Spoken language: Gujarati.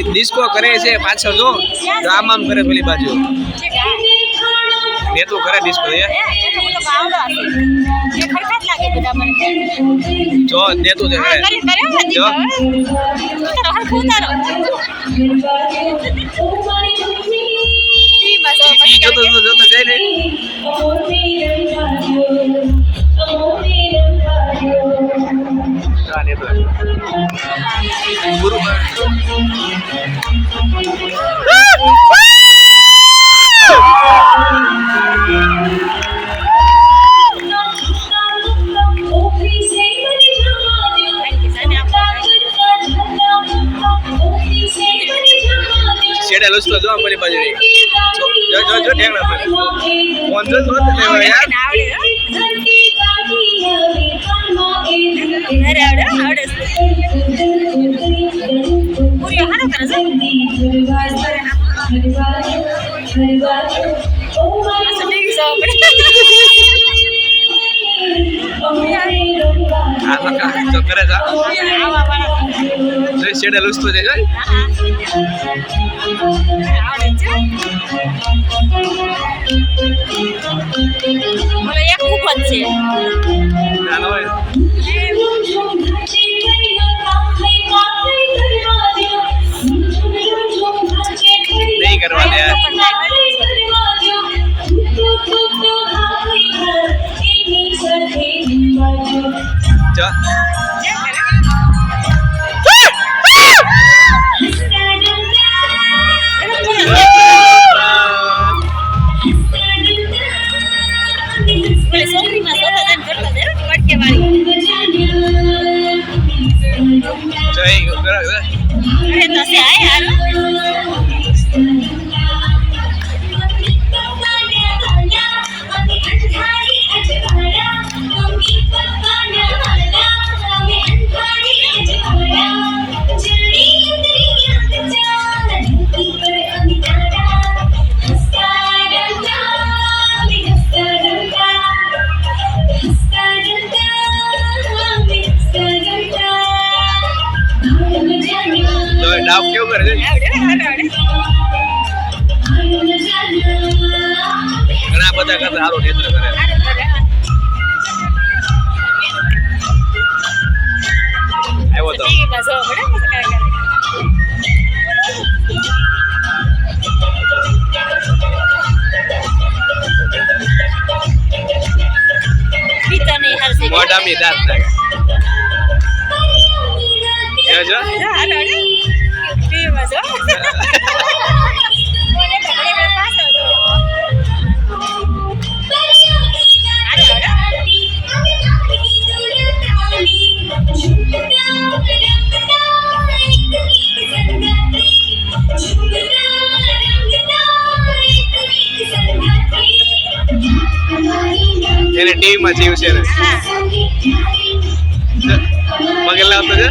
ડિસ્કો કરે છે પાછળ જો આમ આમ કરે પેલી બાજુ નેતું કરે ડિસ્કો જો નેતું છે જો જોતો જોતો જઈ ને ગુરુ શેડા લસતો જો અમારી બાજુ રે જો જો જો ઢેંગડા પર ફોન જો જો લેવા યાર અરે આવડે આવડે પૂરી હાનો કરે છે જો કરે જા જો શેડા લસતો છે જો આવડે છે મને એક ખૂબ જ છે નાનો હોય નહીં કરવા દે જો ડાવ કેવું કરે છે ઘણા બધા કરતા સારું નેત્ર કરે આવ્યો તો મોઢામી દાંત થાય જો એને ટીવી માં જીવ છે પગે લાવતો છે